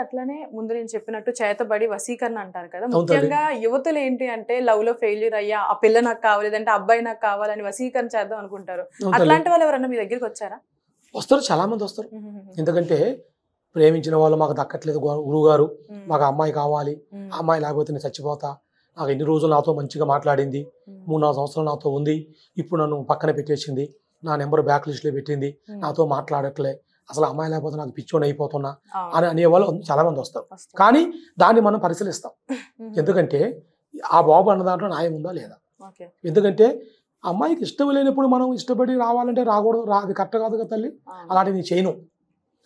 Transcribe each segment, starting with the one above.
అట్లనే ముందు నేను చెప్పినట్టు చేతబడి వశీకరణ అంటారు కదా. ముఖ్యంగా యువతులు ఏంటి అంటే లవ్ లో ఫెయిల్యూర్ అయ్యా ఆ పిల్ల నాకు కావాలి లేదంటే అబ్బాయి నాకు కావాలని వశీకరణ చేద్దాం అనుకుంటారు. అట్లాంటి వాళ్ళు ఎవరన్నా మీ దగ్గరికి వచ్చారా? వస్తారు, చాలా మంది వస్తారు. ఎందుకంటే ప్రేమించిన వాళ్ళు మాకు దక్కట్లేదు గురువు గారు, మాకు అమ్మాయి కావాలి, అమ్మాయి లేకపోతే నేను చచ్చిపోతా, నాకు ఎన్ని రోజులు నాతో మంచిగా మాట్లాడింది, 3-4 సంవత్సరాలు నాతో ఉంది, ఇప్పుడు నన్ను పక్కన పెట్టేసింది, నా నెంబర్ బ్యాక్ లిస్ట్లో పెట్టింది, నాతో మాట్లాడట్లే, అసలు అమ్మాయి లేకపోతే నాకు పిచ్చోని అయిపోతున్నా అని అనేవాళ్ళు చాలా మంది వస్తారు. కానీ దాన్ని మనం పరిశీలిస్తాం. ఎందుకంటే ఆ బాబు అన్న దాంట్లో న్యాయం ఉందా లేదా. ఎందుకంటే అమ్మాయికి ఇష్టం లేనప్పుడు మనం ఇష్టపడి రావాలంటే రాకూడదు, అది కరెక్ట్ కాదు కదా తల్లి. అలాంటి నేను చేయను.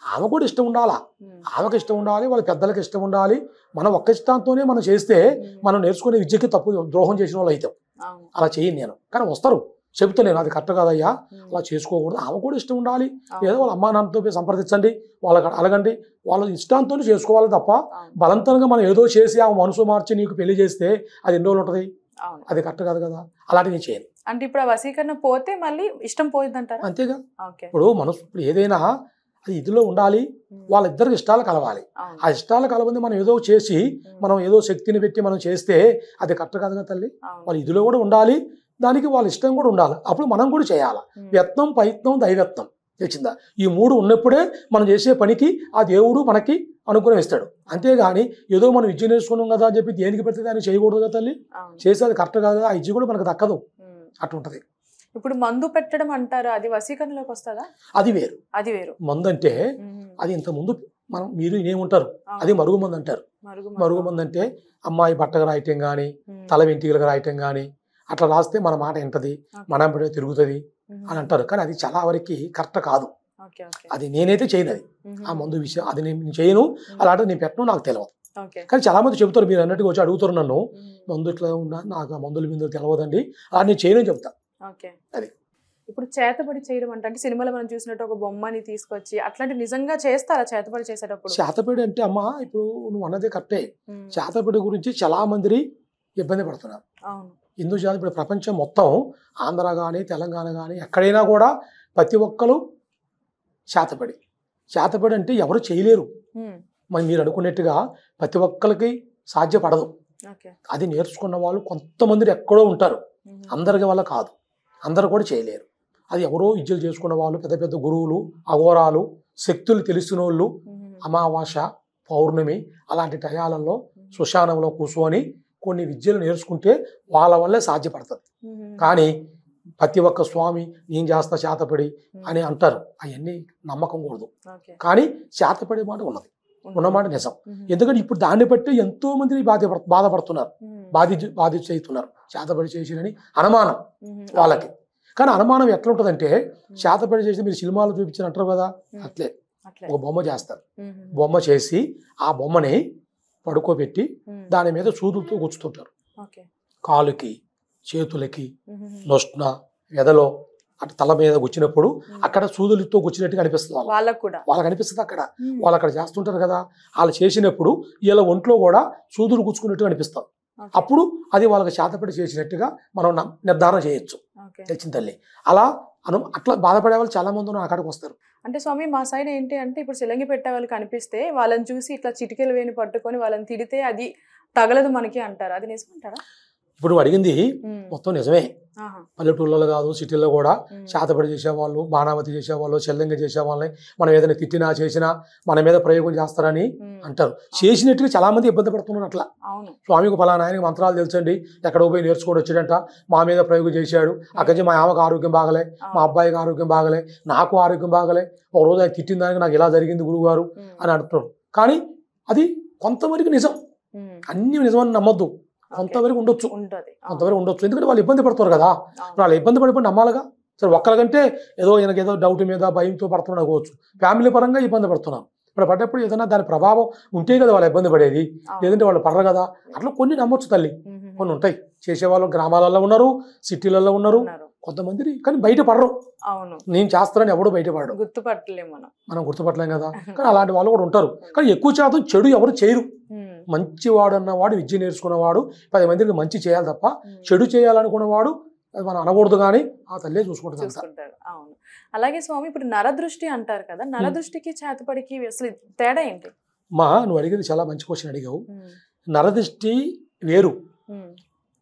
ఆమె కూడా ఇష్టం ఉండాలా, ఆమెకి ఇష్టం ఉండాలి, వాళ్ళ పెద్దలకి ఇష్టం ఉండాలి. మనం ఒక్క ఇష్టంతోనే మనం చేస్తే మనం నేర్చుకునే విద్యకి తప్పు ద్రోహం చేసిన వాళ్ళు అవుతాం. అలా చేయను నేను. కానీ వస్తారు, చెబుతలేను అది కరెక్ట్ కాదయ్యా, అలా చేసుకోకూడదు, ఆమె కూడా ఇష్టం ఉండాలి, ఏదో వాళ్ళ అమ్మా నాన్నతో సంప్రదించండి, వాళ్ళకి అడగండి, వాళ్ళ ఇష్టాంతో చేసుకోవాలి తప్ప బలవంతంగా మనం ఏదో చేసి ఆమె మనసు మార్చి నీకు పెళ్లి చేస్తే అది ఎన్ని రోజులు ఉంటుంది, అది కరెక్ట్ కాదు కదా. అలాంటివి నేను చేయను. అంటే ఇప్పుడు ఆ వశీకరణ పోతే మళ్ళీ ఇష్టం పోయింది అంటారా? అంతేగా. ఇప్పుడు మనసు ఇప్పుడు ఏదైనా అది ఇదిలో ఉండాలి, వాళ్ళిద్దరికి ఇష్టాలు కలవాలి. ఆ ఇష్టాలు కలవంది మనం ఏదో చేసి మనం ఏదో శక్తిని పెట్టి మనం చేస్తే అది కరెక్ట్ కాదు కదా తల్లి. వాళ్ళు ఇదిలో కూడా ఉండాలి, దానికి వాళ్ళ ఇష్టం కూడా ఉండాలి, అప్పుడు మనం కూడా చేయాలి. యత్నం, ప్రయత్నం, దైవత్నం తెచ్చిందా, ఈ 3 ఉన్నప్పుడే మనం చేసే పనికి ఆ దేవుడు మనకి అనుగ్రహం ఇస్తాడు. అంతేగాని ఏదో మనం విద్య నేర్చుకున్నాం కదా అని చెప్పి దేనికి పెడితే దాన్ని చేయకూడదు కదా తల్లి. చేసేది కరెక్ట్ కాదు, ఆ విద్య కూడా మనకు దక్కదు, అట్లుంటది. ఇప్పుడు మందు పెట్టడం అంటారు, అది వశీకరణలోకి వస్తుందా? అది వేరు, అది వేరు. మందు అంటే అది ఇంత ముందు మనం మీరు ఏముంటారు, అది మరుగు మందు అంటారు. మరుగు మందు అంటే అమ్మాయి బట్టగా రాయటం కానీ, తల వెంట్రుకలుగా రాయటం కానీ అట్లా రాస్తే మన మాట వింటది, మన వెంబడే తిరుగుతుంది అని అంటారు. కానీ అది చాలా వరకు కరెక్ట్ కాదు. అది నేనైతే చేయను, అది ఆ మందు విషయం అది నేను చేయను, అలాంటిది నేను పెట్టను, నాకు తెలియదు. కానీ చాలా మంది చెబుతారు, మీరు అన్నట్టుగా వచ్చి అడుగుతారు నన్ను, మందు ఇట్లా ఉన్నా నాకు ఆ మందుల మీద తెలియదండి, అది నేను చేయను చెప్తా. అది ఇప్పుడు చేతబడి చేయడం అంటే సినిమాలో మనం చూసినట్టు ఒక బొమ్మని తీసుకొచ్చి అట్లాంటి నిజంగా చేస్తారా చేతబడి చేసేటప్పుడు? చేతబడి అంటే అమ్మా ఇప్పుడు నువ్వు అన్నదే కరెక్టే. చేతబడి గురించి చాలా మంది ఇబ్బంది పడుతున్నారు. ఎందుకు చేత ఇప్పుడు ప్రపంచం మొత్తం ఆంధ్ర కానీ తెలంగాణ కానీ ఎక్కడైనా కూడా ప్రతి ఒక్కరు చేతబడి అంటే ఎవరు చేయలేరు. మరి మీరు అనుకున్నట్టుగా ప్రతి ఒక్కరికి సాధ్యపడదు. అది నేర్చుకున్న వాళ్ళు కొంతమంది ఎక్కడో ఉంటారు, అందరికి వల్ల కాదు, అందరు కూడా చేయలేరు. అది ఎవరో విద్యలు చేసుకున్న వాళ్ళు, పెద్ద పెద్ద గురువులు, అఘోరాలు, శక్తులు తెలిసిన వాళ్ళు, అమావాస్య, పౌర్ణమి అలాంటి టయాలలో శ్మశానంలో కూర్చొని కొన్ని విద్యలు నేర్చుకుంటే వాళ్ళ వల్లే సాధ్యపడుతుంది. కానీ ప్రతి ఒక్క స్వామి నేను చేస్తా చేతపడి అని అంటారు, అవన్నీ నమ్మకం కూడదు. కానీ చేతపడి మాట ఉన్నమాట నిజం. ఎందుకంటే ఇప్పుడు దాన్ని బట్టి ఎంతో మంది బాధపడుతున్నారు, బాధితున్నారు, చేతపడి చేసినని అనుమానం వాళ్ళకి. కానీ అనుమానం ఎట్లా ఉంటుందంటే, చేతపడి చేసి మీరు సినిమాలు చూపించిన అంటారు కదా, అట్లే ఒక బొమ్మ చేస్తారు, బొమ్మ చేసి ఆ బొమ్మని పడుకోబెట్టి దాని మీద సూదులతో గుచ్చుతుంటారు, కాలుకి, చేతులకి, నొష్న, ఎదలో అటు తల మీద గుచ్చినప్పుడు అక్కడ సూదులతో గుచ్చినట్టుగా అనిపిస్తుంది వాళ్ళకి అనిపిస్తుంది. వాళ్ళు అక్కడ చేస్తుంటారు కదా, వాళ్ళు చేసినప్పుడు వీళ్ళ ఒంట్లో కూడా సూదులు గుచ్చుకున్నట్టుగా అనిపిస్తుంది. అప్పుడు అది వాళ్ళకి చేతపడి చేసినట్టుగా మనం నిర్ధారణ చేయొచ్చు. తెలిసిన తల్లి అలా అట్లా బాధపడే వాళ్ళు చాలా మంది అక్కడికి వస్తారు. అంటే స్వామి మా సైడ్ ఏంటి అంటే ఇప్పుడు సిలంగి పెట్టే వాళ్ళు కనిపిస్తే వాళ్ళని చూసి ఇట్లా చిటికెలు వేని పట్టుకొని వాళ్ళని తిడితే అది తగలదు మనకి అంటారు, అది నిజమంటారా? ఇప్పుడు అడిగింది మొత్తం నిజమే. పల్లెటూళ్ళలో కాదు, సిటీల్లో కూడా చేతపడి చేసేవాళ్ళు, బాణామతి చేసేవాళ్ళు, చెల్లంగా చేసేవాళ్ళని మనం ఏదైనా తిట్టినా చేసినా మన మీద ప్రయోగం చేస్తారని అంటారు. చేసినట్టుగా చాలా మంది ఇబ్బంది పడుతున్నారు. అట్లా స్వామికి ఫలానా ఆయనకి మంత్రాలు తెలుసండి, ఎక్కడో పోయి నేర్చుకోవడం వచ్చాడంట, మా మీద ప్రయోగం చేశాడు, అక్కడి నుంచి మా ఆమెకు ఆరోగ్యం బాగలే, మా అబ్బాయికి ఆరోగ్యం బాగలే, నాకు ఆరోగ్యం బాగలే, ఒక రోజు ఆయన తిట్టిన దానికి నాకు ఇలా జరిగింది గురువు గారు అని అంటున్నారు. కానీ అది కొంతవరకు నిజం, అన్ని నిజమని నమ్మొద్దు, కొంతవరకు ఉండొచ్చు, ఎందుకంటే వాళ్ళు ఇబ్బంది పడుతున్నారు కదా. వాళ్ళు ఇబ్బంది పడిపోయి నమ్మాలిగా. సరే ఒక్కరికంటే ఏదో ఈయనకి ఏదో డౌట్ మీద భయంతో పడుతున్నాడు అనుకోవచ్చు, ఫ్యామిలీ పరంగా ఇబ్బంది పడుతున్నాం. ఇప్పుడు పడ్డప్పుడు ఏదైనా దాని ప్రభావం ఉంటే కదా వాళ్ళు ఇబ్బంది పడేది, లేదంటే వాళ్ళు పడరు కదా. అట్లా కొన్ని నమ్మొచ్చు తల్లి, కొన్ని ఉంటాయి. చేసేవాళ్ళు గ్రామాలలో ఉన్నారు, సిటీలలో ఉన్నారు కొంతమంది, కానీ బయట పడరు. నేను చేస్తానని ఎవడు బయటపడరు, మనం గుర్తుపట్టలేం కదా. కానీ అలాంటి వాళ్ళు కూడా ఉంటారు. కానీ ఎక్కువ శాతం చెడు ఎవరు చేయరు. మంచివాడు అన్నవాడు, విద్య నేర్చుకున్నవాడు 10 మందికి మంచి చేయాలి తప్ప చెడు చేయాలనుకున్నవాడు అది మనం అనకూడదు, కానీ ఆ తల్లే చూసుకుంటారు. అవును. అలాగే స్వామి ఇప్పుడు నరదృష్టి అంటారు కదా, నరదృష్టికి చేతపడికి అసలు తేడా ఏంటి? నువ్వు అడిగేది చాలా మంచి క్వశ్చన్ అడిగావు. నరదిష్టి వేరు.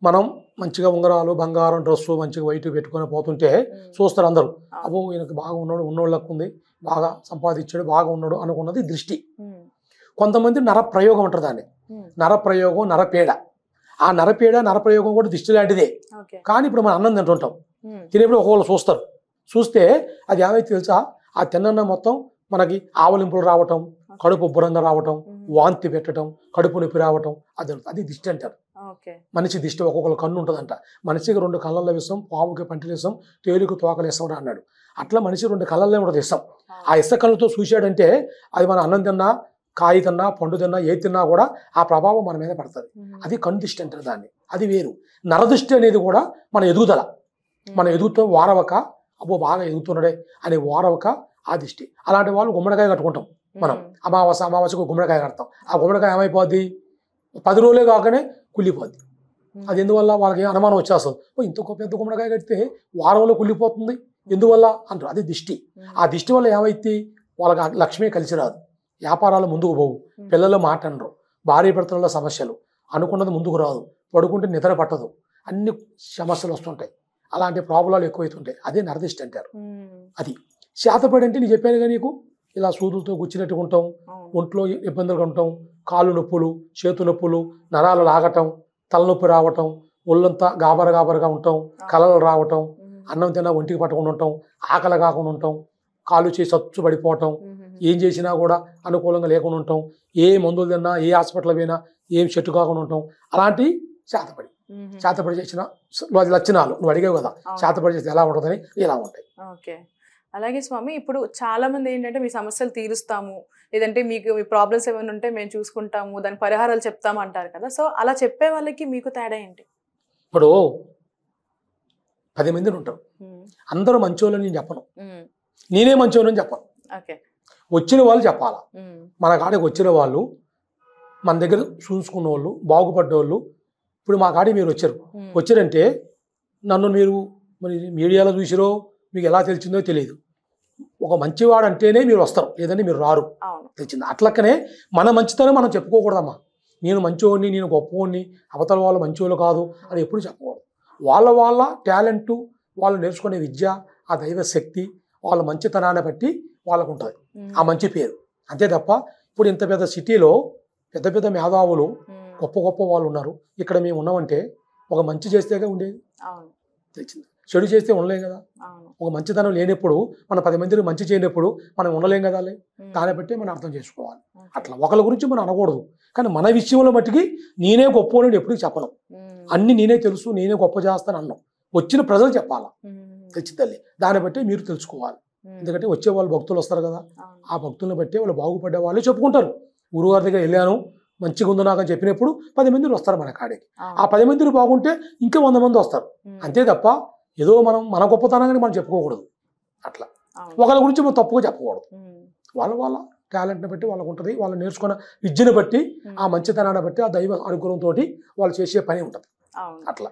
మనం మంచిగా ఉంగరాలు బంగారం డ్రెస్సు మంచిగా వైట్ పెట్టుకొని పోతుంటే చూస్తారు అందరూ, అబ్బో ఈయనకు బాగా ఉన్నాడు, ఉన్నోళ్ళకు ఉంది, బాగా సంపాదించాడు, బాగా ఉన్నాడు అనుకున్నది దృష్టి. కొంతమంది నరప్రయోగం అంటారు దాన్ని. నరప్రయోగం, నరపీడ. ఆ నరపీడ నరప్రయోగం కూడా దృష్టి లాంటిదే. కానీ ఇప్పుడు మనం అన్నం తింటుంటాం, తినేప్పుడు ఒకళ్ళు చూస్తారు, చూస్తే అది ఏమైతే తెలుసా, ఆ తిన్న మొత్తం మనకి ఆవలింపులు రావటం, కడుపు ఉబ్బరంగా రావటం, వాంతి పెట్టడం, కడుపు నొప్పి రావటం, అది దిష్టి అంటారు. మనిషి దిష్టి ఒక్కొక్కరు కన్ను ఉంటుందంట. మనిషికి 2 కళ్ళల్లో విషం, పాముకి పంటలు ఇస్తాం, తేలికి తోకలు ఇస్తాం అన్నాడు. అట్లా మనిషి 2 కళ్ళల్లో ఉంటుంది ఇస్తాం. ఆ ఇస్త కళ్ళతో చూశాడంటే అది మన అన్నం తిన్నా, కాయ తిన్నా, పండు తిన్నా, ఏ తిన్నా కూడా ఆ ప్రభావం మన మీద పడుతుంది. అది కన్ను దిష్టి అంటారు దాన్ని. అది వేరు. నరదృష్టి అనేది కూడా మన ఎదుగుదల, మన ఎదుగుతూ వారవక, అబ్బో బాగా ఎదుగుతున్నాడే అనే వారవక ఆ దిష్టి. అలాంటి వాళ్ళు గుమ్మడికాయ కట్టుకుంటాం మనం. అమావాస్యకు గుమ్మడికాయ కడతాం. ఆ గుమ్మడికాయ ఏమైపోద్ది, 10 రోజులే కాకనే కుళ్ళిపోద్ది. అది ఎందువల్ల వాళ్ళకి అనుమానం వచ్చేస్తుంది, ఇంత పెద్ద గుమ్మడికాయ కడితే వారంలో కుళ్ళిపోతుంది ఎందువల్ల అంటారు. అది దిష్టి. ఆ దిష్టి వల్ల ఏమైతే వాళ్ళకి లక్ష్మి కలిసి రాదు, వ్యాపారాలు ముందుకు పోవు, పిల్లలు మాట అనరు, భార్య భర్తలలో సమస్యలు, అనుకున్నది ముందుకు రాదు, పడుకుంటే నిద్ర పట్టదు, అన్ని సమస్యలు వస్తుంటాయి. అలాంటి ప్రాబ్లాలు ఎక్కువైతుంటాయి. అదే నరదిష్టి అంటారు. అది శాతపడి అంటే నేను చెప్పాను కానీ నీకు, ఇలా సూదులతో గుచ్చినట్టుగా ఉంటాం, ఒంట్లో ఇబ్బందులుగా ఉంటాం, కాళ్ళు నొప్పులు, చేతు నొప్పులు, నరాలు లాగటం, తలనొప్పి రావటం, ఒళ్ళంతా గాబరగా ఉంటాం, కలలు రావటం, అన్నం తిన్నా ఒంటికి పట్టకుండా ఉంటాం, ఆకలి కాకుండా ఉంటాం, కాళ్ళు చేసి సచ్చు పడిపోవటం, ఏం చేసినా కూడా అనుకూలంగా లేకుండా ఉంటాం, ఏ మందులు తిన్నా, ఏ హాస్పిటల్ పోయినా ఏం చెట్టు కాకుండా ఉంటాం. అలాంటి శాతపడి చేసిన లక్షణాలు నువ్వు అడిగావు కదా, శాతపడి చేస్తే ఎలా ఉంటుందని ఇలా ఉంటాయి. ఓకే. అలాగే స్వామి, ఇప్పుడు చాలా మంది ఏంటంటే మీ సమస్యలు తీరుస్తాము, లేదంటే మీకు మీ ప్రాబ్లమ్స్ ఏమైనా ఉంటే మేము చూసుకుంటాము, దాని పరిహారాలు చెప్తాము అంటారు కదా. సో అలా చెప్పే వాళ్ళకి మీకు తేడా ఏంటి? ఇప్పుడు 10 మంది ఉంటారు, అందరూ మంచోళ్ళని నేను చెప్పను, నేనే మంచోళ్ళని చెప్పను. వచ్చిన వాళ్ళు చెప్పాలా. మన కాడికి వచ్చిన వాళ్ళు, మన దగ్గర చూసుకున్న వాళ్ళు, బాగుపడ్డోళ్ళు. ఇప్పుడు మా కాడికి మీరు వచ్చారంటే నన్ను మీరు మరి మీడియాలో చూసిరో మీకు ఎలా తెలిసిందో తెలియదు. ఒక మంచివాడు అంటేనే మీరు వస్తారు, లేదంటే మీరు రారు. తెలిసింది. అట్లక్కనే మన మంచితనం మనం చెప్పుకోకూడదమ్మా. నేను మంచివాడిని, నేను గొప్పవాడిని, అవతల వాళ్ళు మంచివాళ్ళు కాదు అని ఎప్పుడు చెప్పకూడదు. వాళ్ళ టాలెంటు, వాళ్ళు నేర్చుకునే విద్య, ఆ దైవ శక్తి, వాళ్ళ మంచితనాన్ని బట్టి వాళ్ళకు ఉంటుంది ఆ మంచి పేరు. అంతే తప్ప ఇప్పుడు ఇంత పెద్ద సిటీలో పెద్ద మేధావులు, గొప్ప వాళ్ళు ఉన్నారు. ఇక్కడ మేము ఉన్నామంటే ఒక మంచి చేస్తేగా ఉండేది. తెలిసింది. చెడు చేస్తే ఉండలేం కదా. ఒక మంచితనం లేనప్పుడు, మన 10 మందికి మంచి చేయనప్పుడు మనం ఉండలేం కదా. దాన్ని బట్టి మనం అర్థం చేసుకోవాలి. అట్లా ఒకరి గురించి మనం అనకూడదు. కానీ మన విషయంలో మట్టికి నేనే గొప్పవాడిని ఎప్పుడు చెప్పను. అన్ని నేనే తెలుసు, నేనే గొప్ప చేస్తాను అన్నాం. వచ్చిన ప్రజలు చెప్పాలా. తెలిసింది. దాన్ని బట్టి మీరు తెలుసుకోవాలి. ఎందుకంటే వచ్చే వాళ్ళు భక్తులు వస్తారు కదా, ఆ భక్తులను బట్టి వాళ్ళు బాగుపడ్డే వాళ్ళు చెప్పుకుంటారు. గురుగారి దగ్గర వెళ్ళాను, మంచిగా ఉందో నాకు అని చెప్పినప్పుడు 10 మంది వస్తారు మన కాడికి. ఆ 10 మంది బాగుంటే ఇంకా 100 మంది వస్తారు. అంతే తప్ప ఏదో మన గొప్పతనాన్ని మనం చెప్పుకోకూడదు. అట్లా ఒకరి గురించి మనం తప్పుగా చెప్పకూడదు. వాళ్ళ టాలెంట్ని బట్టి వాళ్ళకు ఉంటుంది, వాళ్ళు నేర్చుకున్న విద్యను బట్టి, ఆ మంచితనాన్ని బట్టి, ఆ దైవ అనుగ్రహంతో వాళ్ళు చేసే పని ఉంటుంది. అట్లా